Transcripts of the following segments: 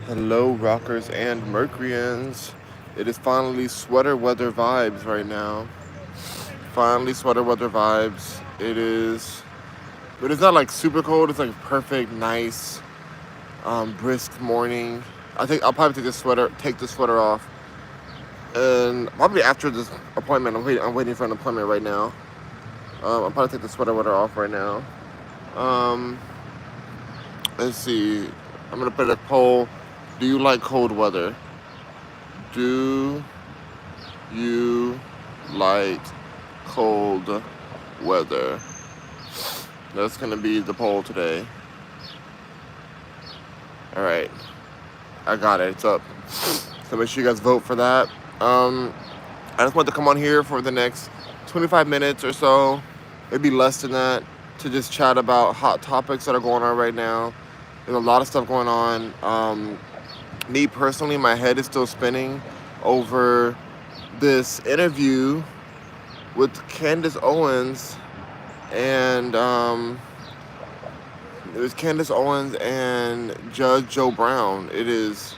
Hello, rockers and Mercuryans. It is finally sweater weather vibes right now. Finally, sweater weather vibes. But it's not like super cold. It's like perfect, nice, brisk morning. I think I'll probably take the sweater off, and probably after this appointment. I'm waiting for an appointment right now. I'll probably take the sweater weather off right now. Um, let's see. I'm gonna put a poll. Do you like cold weather? Do you like cold weather? That's gonna be the poll today. All right, I got it. It's up. So make sure you guys vote for that. I just want to come on here for the next 25 minutes or so, maybe less than that, to just chat about hot topics that are going on right now. There's a lot of stuff going on. Me personally, my head is still spinning over this interview with Candace Owens and it was Candace Owens and Judge Joe Brown. It is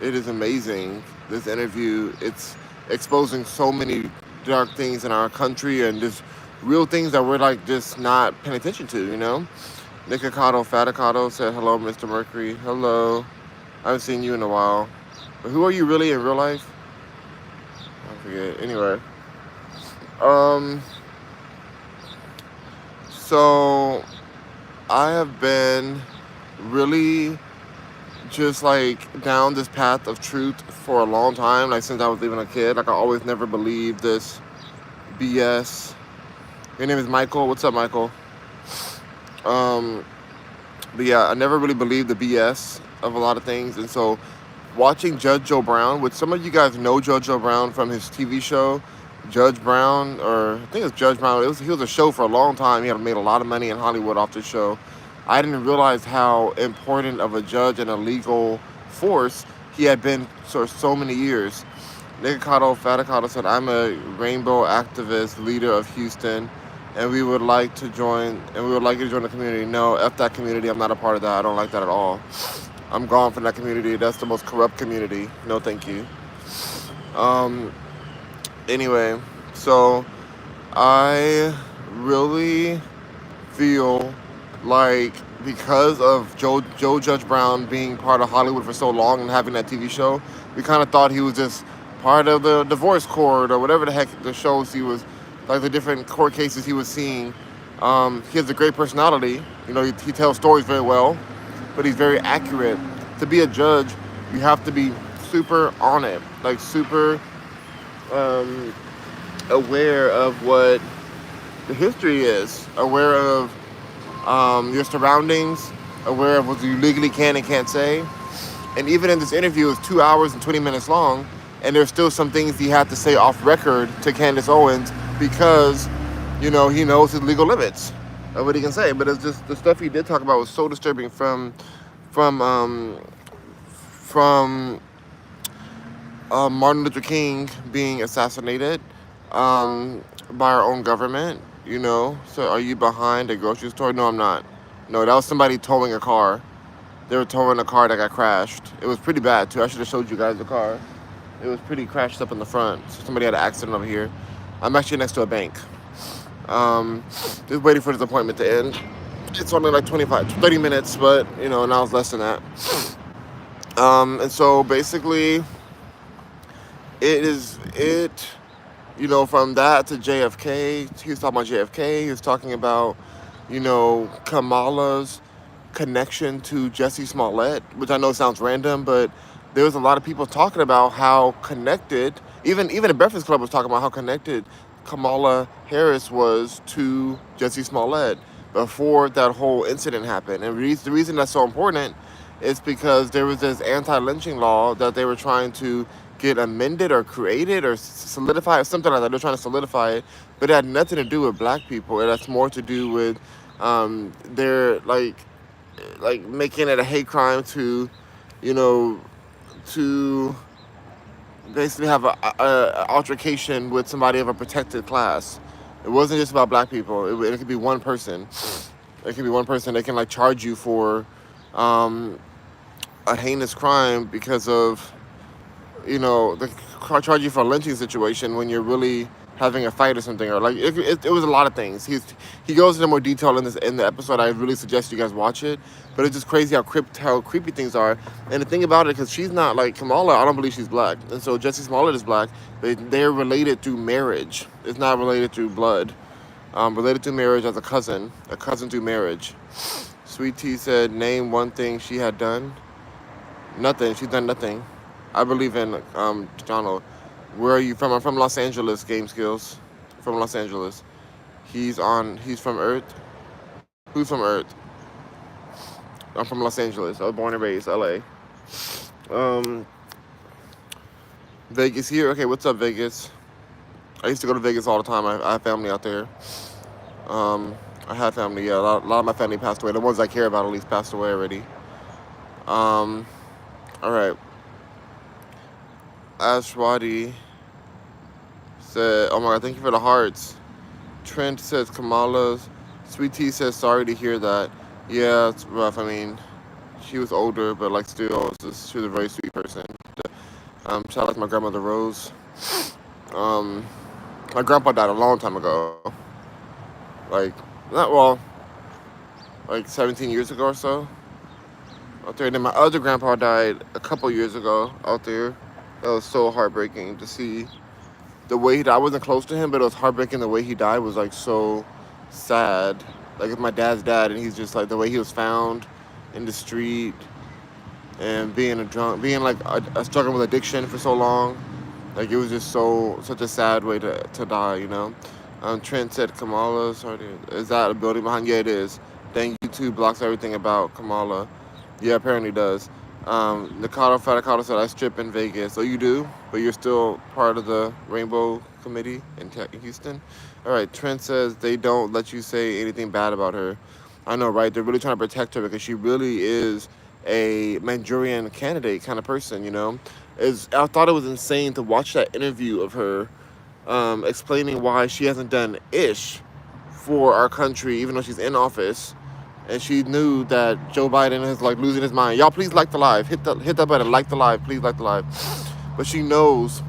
amazing, this interview. It's exposing so many dark things in our country and just real things that we're like just not paying attention to, you know? Nikocado Faticado said, hello, Mr. Mercury. Hello. I haven't seen you in a while. But who are you really in real life? I forget. Anyway. So I have been really just like down this path of truth for a long time, like since I was even a kid. Like I always never believed this BS. Your name is Michael. What's up, Michael? But yeah, I never really believed the BS of a lot of things, and so watching Judge Joe Brown, which some of you guys know Judge Joe Brown from his TV show, Judge Brown, or I think it's Judge Brown. He was a show for a long time. He had made a lot of money in Hollywood off the show. I didn't realize how important of a judge and a legal force he had been for so many years. Nikocado Faticado said, I'm a rainbow activist, leader of Houston, and we would like you to join the community. No, F that community. I'm not a part of that. I don't like that at all. I'm gone from that community. That's the most corrupt community. No, thank you. Anyway, so I really feel like because of Joe Judge Brown being part of Hollywood for so long and having that TV show, we kind of thought he was just part of the divorce court or whatever the heck the shows he was, like the different court cases he was seeing. He has a great personality. You know, he tells stories very well, but he's very accurate. To be a judge, you have to be super on it, like super aware of what the history is, aware of your surroundings, aware of what you legally can and can't say. And even in this interview, it's 2 hours and 20 minutes long, and there's still some things he had to say off record to Candace Owens because, you know, he knows his legal limits of what he can say. But it's just the stuff he did talk about was so disturbing from Martin Luther King being assassinated by our own government, you know. So are you behind a grocery store? No, I'm not. No, that was somebody towing a car. They were towing a car that got crashed. It was pretty bad, too. I should have showed you guys the car. It was pretty crashed up in the front. So somebody had an accident over here. I'm actually next to a bank. Just waiting for this appointment to end. It's only like 30 minutes, but, you know, now it's less than that. And so basically, you know, from that to JFK, he was talking about JFK, he was talking about, you know, Kamala's connection to Jussie Smollett, which I know sounds random, but there was a lot of people talking about how connected, even the Breakfast Club was talking about how connected Kamala Harris was to Jussie Smollett before that whole incident happened. And the reason that's so important is because there was this anti-lynching law that they were trying to get amended or created or solidified, something like that. They're trying to solidify it, but it had nothing to do with black people. It has more to do with their like making it a hate crime to, you know, to basically have a altercation with somebody of a protected class. It wasn't just about black people. It could be one person. It could be one person. They can like charge you for a heinous crime because of, the charge you for a lynching situation when you're really having a fight or something, or like it was a lot of things. He goes into more detail in the episode. I really suggest you guys watch it. But it's just crazy how creepy things are. And the thing about it, because she's not like Kamala, I don't believe she's black, and so Jesse Smollett is black. They're related through marriage. It's not related through blood. Related to marriage as a cousin through marriage. Sweet Tea said, name one thing she had done. Nothing. She's done nothing. I believe in Donald. Where are you from? I'm from Los Angeles. Game skills. From Los Angeles. He's from Earth. Who's from Earth? I'm from Los Angeles. I was born and raised LA. Vegas here. Okay, what's up, Vegas? I used to go to Vegas all the time. I have family out there. I have family. Yeah, a lot of my family passed away. The ones I care about at least passed away already. All right. Ashwadi said, oh my God, thank you for the hearts. Trent says Kamala's. Sweet Tea says, sorry to hear that. Yeah, it's rough. I mean, she was older, but like still, she was a very sweet person. Shout out to my grandmother Rose. My grandpa died a long time ago. Like, like 17 years ago or so. Out there. And then my other grandpa died a couple years ago out there. That was so heartbreaking to see the way he died. I wasn't close to him, but it was heartbreaking. The way he died was like so sad. Like it's my dad's dad, and he's just like the way he was found in the street and being a drunk, being like a struggling with addiction for so long. Like it was just such a sad way to die. Trent said Kamala. Sorry, is that a building behind? Yeah, it is. Then YouTube blocks everything about Kamala. Yeah, apparently does. Nicolo said, I strip in Vegas. So you do, but you're still part of the Rainbow Committee in Houston? All right, Trent says they don't let you say anything bad about her. I know, right? They're really trying to protect her because she really is a Manchurian candidate kind of person, I thought it was insane to watch that interview of her explaining why she hasn't done ish for our country, even though she's in office. And she knew that Joe Biden is like losing his mind. Y'all, please like the live. Hit that button. Like the live. Please like the live. But she knows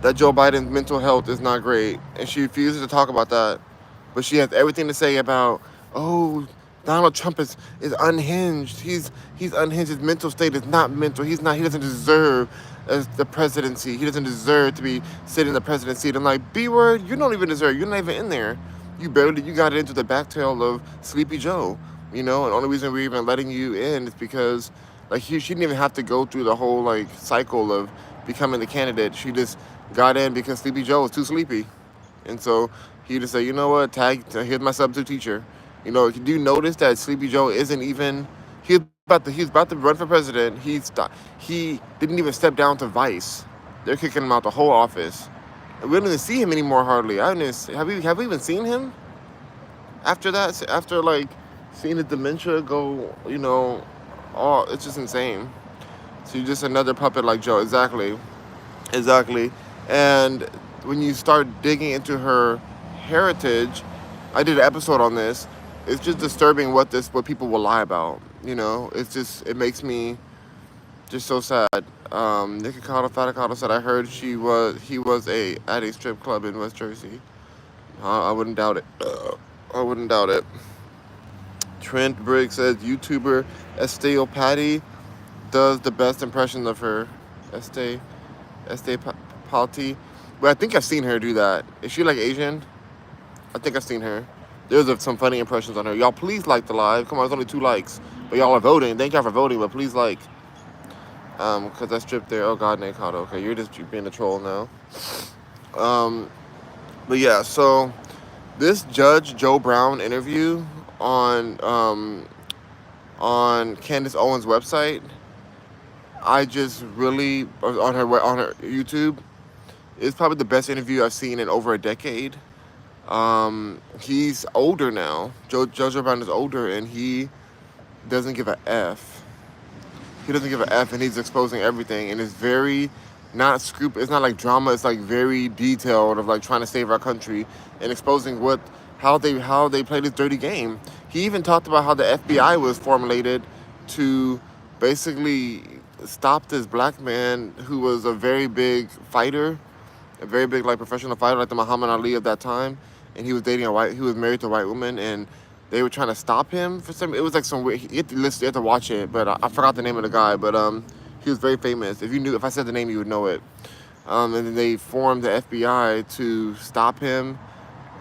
that Joe Biden's mental health is not great, and she refuses to talk about that. But she has everything to say about, Donald Trump is unhinged. He's unhinged. His mental state is not mental. He doesn't deserve the presidency. He doesn't deserve to be sitting in the presidency. And I'm like, B-word, you don't even deserve. You're not even in there. You got into the back tail of Sleepy Joe, and the only reason we're even letting you in is because, like, she didn't even have to go through the whole, like, cycle of becoming the candidate. She just got in because Sleepy Joe was too sleepy. And so he just said, you know what, here's my substitute teacher. Do you notice that Sleepy Joe isn't even, he's about to run for president. He didn't even step down to vice. They're kicking him out the whole office. We don't even see him anymore hardly. Have we even seen him after that? After like seeing his dementia go, it's just insane. So you're just another puppet like Joe. Exactly. And when you start digging into her heritage, I did an episode on this. It's just disturbing what people will lie about. It makes me just so sad. Nicocado said, I heard he was at a strip club in West Jersey. I wouldn't doubt it. Trent Briggs says, YouTuber Estelle Patty does the best impression of her. Estelle Patty. But I think I've seen her do that. Is she like Asian? I think I've seen her. There's some funny impressions on her. Y'all, please like the live. Come on, it's only 2 likes. But y'all are voting. Thank y'all for voting, but please like. Because I stripped there. Oh, God, Nicocado. Okay, you're being a troll now. But yeah, so this Judge Joe Brown interview on Candace Owens' website, I just really, on her YouTube, it's probably the best interview I've seen in over a decade. He's older now. Judge Joe Brown is older, and he doesn't give a F. He doesn't give an F, and he's exposing everything, and it's very not it's not like drama. It's like very detailed of like trying to save our country and exposing how they play this dirty game. He even talked about how the FBI was formulated to basically stopped this black man who was a very big fighter, a very big like professional fighter, like the Muhammad Ali of that time, and he was dating a white. He was married to a white woman, and they were trying to stop him for some. It was like some weird. You have to listen. You have to watch it, but I forgot the name of the guy. But he was very famous. If I said the name, you would know it. And then they formed the FBI to stop him,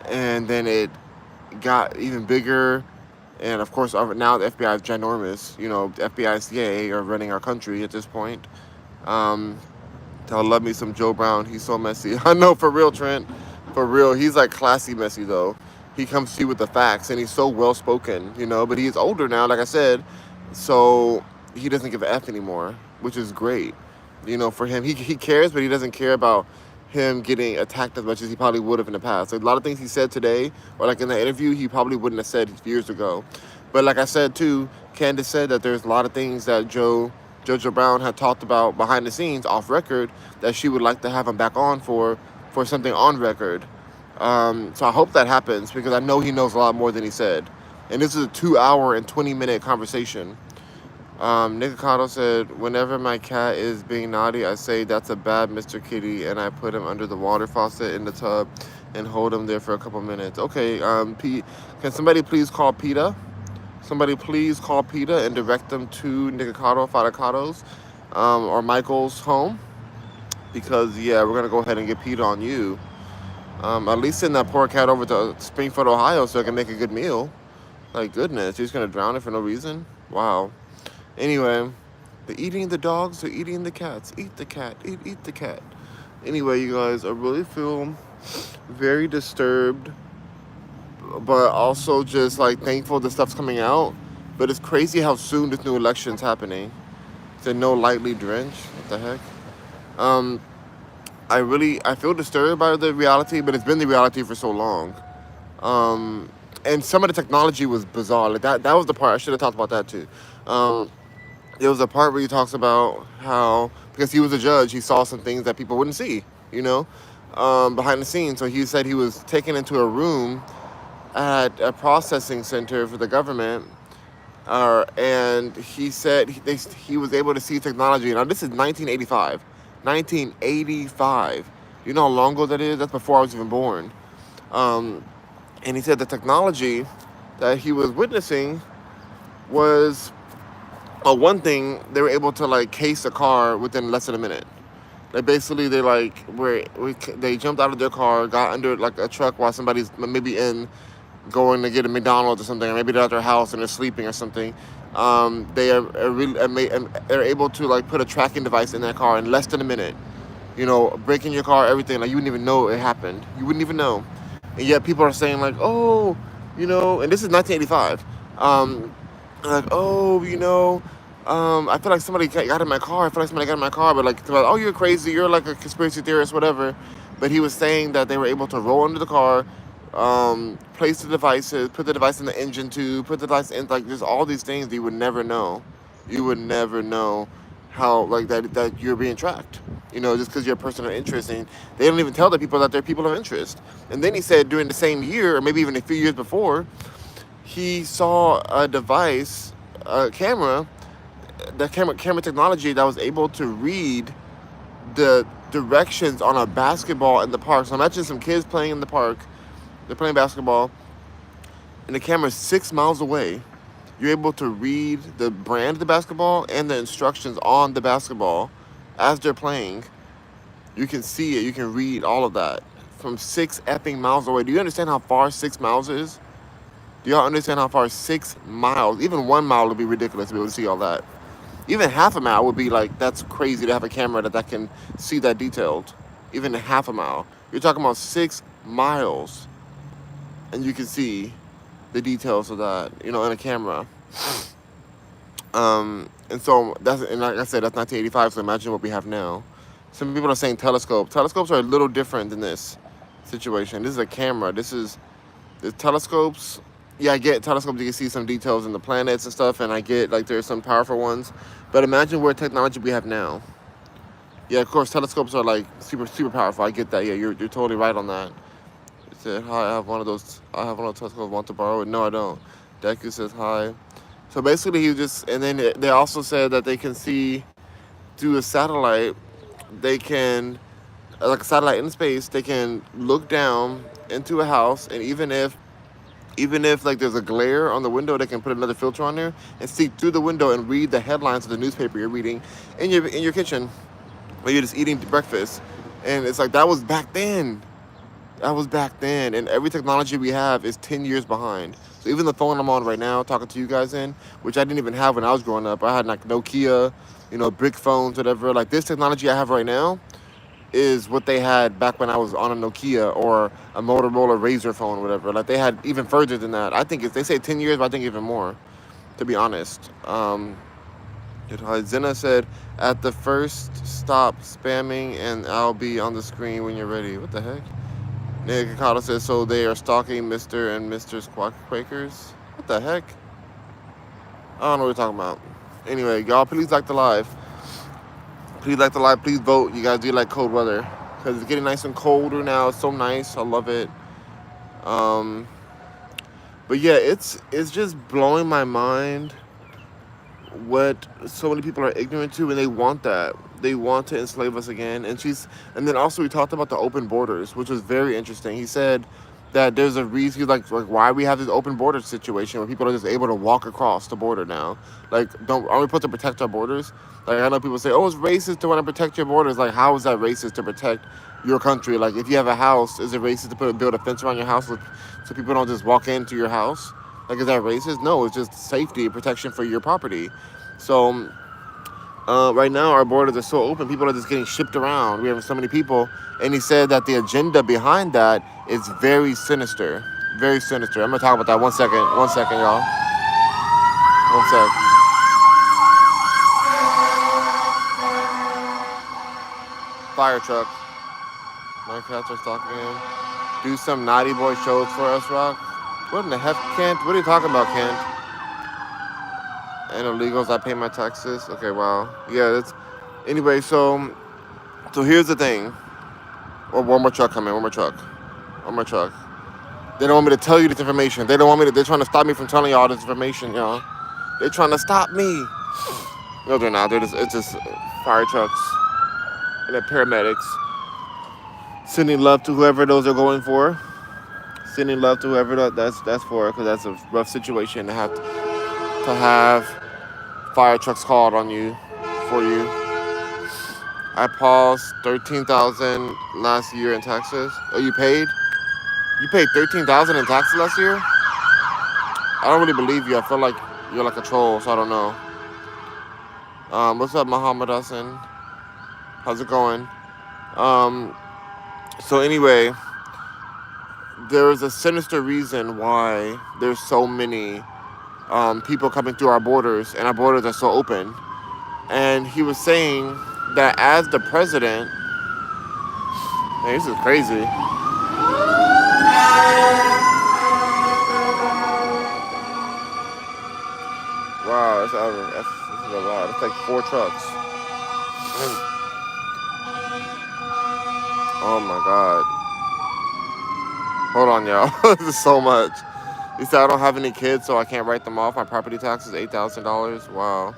and then it got even bigger. And of course, now the FBI is ginormous. You know, the FBI and CIA are running our country at this point. Um, I love me some Joe Brown. He's so messy. I know, for real, Trent. For real. He's like classy messy, though. He comes to you with the facts, and he's so well spoken, you know. But he's older now, like I said. So he doesn't give a F anymore, which is great. You know, for him, he cares, but he doesn't care about him getting attacked as much as he probably would have in the past. Like, a lot of things he said today, or like in that interview, he probably wouldn't have said years ago. But like I said, too, Candace said that there's a lot of things that Jojo Brown had talked about behind the scenes, off record, that she would like to have him back on for something on record. So I hope that happens, because I know he knows a lot more than he said. And this is a 2 hour and 20-minute conversation. Nick Cotto said, whenever my cat is being naughty, I say that's a bad Mr. Kitty, and I put him under the water faucet in the tub and hold him there for a couple minutes. Okay, can somebody please call PETA? Somebody please call PETA and direct them to Nicocado Fadacados, or Michael's home, because yeah, we're gonna go ahead and get PETA on you. At least send that poor cat over to Springfield, Ohio, so I can make a good meal. Like, goodness, you're just gonna drown it for no reason? Wow. Anyway, they're eating the dogs, they're eating the cats. Eat the cat, eat the cat. Anyway, you guys, I really feel very disturbed, but also just like thankful the stuff's coming out. But it's crazy how soon this new election's happening. Said no lightly drenched. What the heck? I feel disturbed by the reality, but it's been the reality for so long. And some of the technology was bizarre. Like that was the part I should have talked about that too. There was a part where he talks about how, because he was a judge, he saw some things that people wouldn't see, you know, behind the scenes. So he said he was taken into a room at a processing center for the government, and he said he was able to see technology. Now, this is 1985. 1985. You know how long ago that is? That's before I was even born. And he said the technology that he was witnessing was, one thing, they were able to like case a car within less than a minute. Like, basically, they jumped out of their car, got under like a truck while somebody's maybe going to get a McDonald's or something, or maybe they're at their house and they're sleeping or something. They're able to like put a tracking device in that car in less than a minute. You know, breaking your car, everything. Like, you wouldn't even know it happened. You wouldn't even know. And yet people are saying like, oh, you know, and this is 1985. Like, oh, you know, I feel like somebody got in my car. But like, oh, you're crazy. You're like a conspiracy theorist, whatever. But he was saying that they were able to roll under the car, place the devices, put the device in the engine tube, put the device in, like, there's all these things that you would never know. You would never know how, like, that you're being tracked, you know, just because you're a person of interest. And they don't even tell the people that they're people of interest. And then he said during the same year, or maybe even a few years before, he saw a device, a camera technology that was able to read the directions on a basketball in the park. So imagine some kids playing in the park. They're playing basketball, and the camera's 6 miles away. You're able to read the brand of the basketball and the instructions on the basketball as they're playing. You can see it. You can read all of that from 6 effing miles away. Do you understand how far 6 miles is? Do y'all understand how far 6 miles, even 1 mile would be ridiculous to be able to see all that. Even half a mile would be like, that's crazy to have a camera that can see that detailed. Even half a mile. You're talking about 6 miles. And you can see the details of that, you know, in a camera. And so, and like I said, that's 1985, so imagine what we have now. Some people are saying telescope. Telescopes are a little different than this situation. This is a camera. The telescopes, yeah, I get telescopes, you can see some details in the planets and stuff, and I get, like, there's some powerful ones. But imagine what technology we have now. Yeah, of course, telescopes are, like, super, super powerful. I get that. Yeah, you're totally right on that. Said, hi, I have one of those telescopes, want to borrow it? No, I don't. Deku says, hi. So basically, he just, and then they also said that they can see through a satellite, they can, like a satellite in space, they can look down into a house, and even if like there's a glare on the window, they can put another filter on there and see through the window and read the headlines of the newspaper you're reading in your kitchen when you're just eating breakfast. And it's like that was back then. That was back then, and every technology we have is 10 years behind. So even the phone I'm on right now, talking to you guys in, which I didn't even have when I was growing up. I had like Nokia, brick phones, whatever. Like this technology I have right now is what they had back when I was on a Nokia or a Motorola Razor phone, whatever. Like they had even further than that. I think if they say 10 years, but I think even more, to be honest. Zena said, at the first stop spamming and I'll be on the screen when you're ready. What the heck? Nick Kakata says, so they are stalking Mr. and Mr. Quakers? What the heck? I don't know what we're talking about. Anyway, y'all, please like the live. Please like the live. Please vote. You guys do like cold weather. Because it's getting nice and colder now. It's so nice. I love it. But yeah, it's just blowing my mind what so many people are ignorant to, and they want that. They want to enslave us again. And then also we talked about the open borders, which was very interesting. He said that there's a reason, like why we have this open border situation where people are just able to walk across the border now. Like, aren't we supposed to protect our borders? Like, I know people say, oh, it's racist to want to protect your borders. Like, how is that racist to protect your country? Like, if you have a house, is it racist to build a fence around your house so people don't just walk into your house? Like, is that racist? No, it's just safety and protection for your property. So right now our borders are so open, people are just getting shipped around. We have so many people, and he said that the agenda behind that is very sinister. Very sinister. I'm gonna talk about that. 1 second, y'all. 1 sec. Fire truck. My cats are stalking him. Do some naughty boy shows for us, Rock. What in the heck, Kent? What are you talking about, Kent? And illegals, I pay my taxes. Okay, wow. Yeah, that's. Anyway, so here's the thing. Or one more truck coming. One more truck. They don't want me to tell you this information. They're trying to stop me from telling y'all this information, y'all. They're trying to stop me. No, they're not. It's just fire trucks and the paramedics. Sending love to whoever those are going for. Sending love to whoever that's for, because that's a rough situation to have fire trucks called on you for you. I paused 13,000 last year in taxes. Oh, you paid? You paid 13,000 in taxes last year? I don't really believe you. I feel like you're like a troll, so I don't know. What's up, Muhammad Hassan? How's it going? So anyway, there is a sinister reason why there's so many people coming through our borders, and our borders are so open. And he was saying that as the president, man, this is crazy. Wow, this is a lot. It's like 4 trucks. Oh my God. Hold on, y'all. This is so much. He said, I don't have any kids, so I can't write them off. My property tax is $8,000. Wow.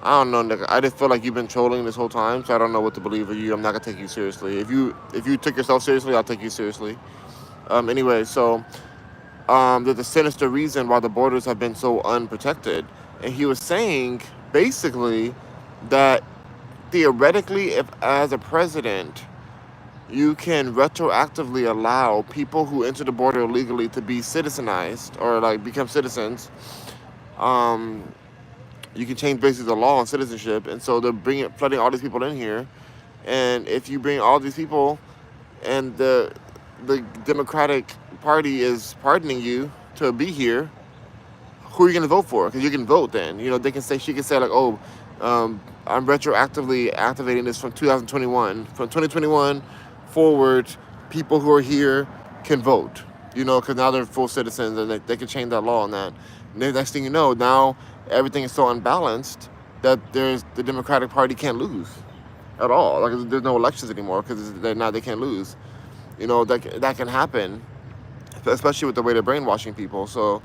I don't know, nigga. I just feel like you've been trolling this whole time, so I don't know what to believe of you. I'm not gonna take you seriously. If you took yourself seriously, I'll take you seriously. Anyway, so there's a sinister reason why the borders have been so unprotected. And he was saying, basically, that theoretically, if as a president, you can retroactively allow people who enter the border illegally to be citizenized or like become citizens. You can change basically the law on citizenship, and so they're flooding all these people in here. And if you bring all these people, and the Democratic Party is pardoning you to be here, who are you going to vote for? Because you can vote then. She can say like, oh, I'm retroactively activating this from 2021. From 2021 forward, people who are here can vote. Because now they're full citizens, and they can change that law on that. And the next thing you know, now everything is so unbalanced that the Democratic Party can't lose at all. Like, there's no elections anymore because they can't lose. That can happen, especially with the way they're brainwashing people. So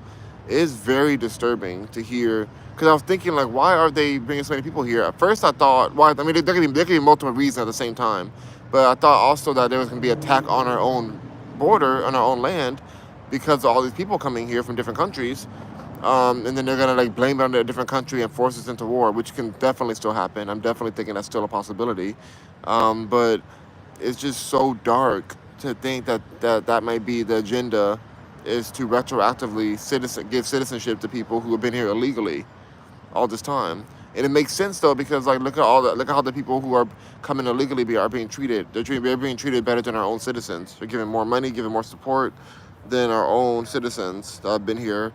It's very disturbing to hear. Because I was thinking, like, why are they bringing so many people here? At first, I thought, why? I mean, there could be multiple reasons at the same time. But I thought also that there was going to be an attack on our own border, on our own land, because of all these people coming here from different countries. And then they're gonna like blame it on a different country and force us into war, which can definitely still happen. I'm definitely thinking that's still a possibility. But it's just so dark to think that might be the agenda, is to retroactively give citizenship to people who have been here illegally all this time. And it makes sense though, because like look at how the people who are coming illegally are being treated. They're being treated better than our own citizens. They're giving more money, giving more support than our own citizens that have been here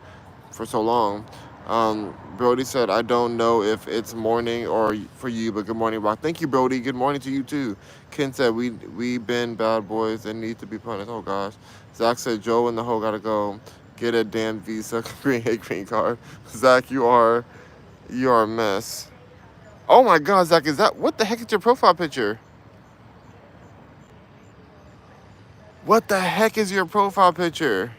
for so long. Brody said, I don't know if it's morning or for you, but good morning, Rock. Thank you, Brody. Good morning to you too. Ken said, we been bad boys and need to be punished. Oh gosh. Zach said, Joe and the hoe gotta go get a damn visa, green card. Zach, you are a mess. Oh my God, Zach, what the heck is your profile picture? What the heck is your profile picture?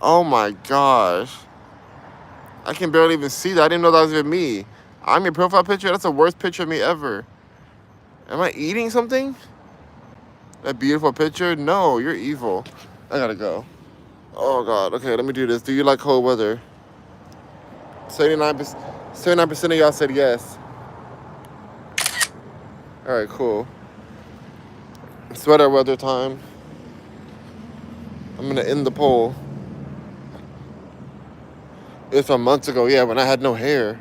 Oh my gosh. I can barely even see that. I didn't know that was even me. I'm your profile picture? That's the worst picture of me ever. Am I eating something? That beautiful picture? No, you're evil. I gotta go. Oh God. Okay, let me do this. Do you like cold weather? 79% of y'all said yes. Alright, cool. Sweater weather time. I'm gonna end the poll. It's from months ago, yeah, when I had no hair.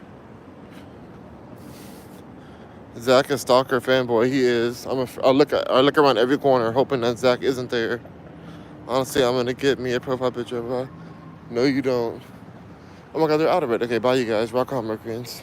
Zach a stalker fanboy. He is. I look around every corner hoping that Zach isn't there. Honestly, I'm gonna get me a profile picture of her. No, you don't. Oh my God, they're out of it. Okay, bye, you guys. Rock on, Mercuryans.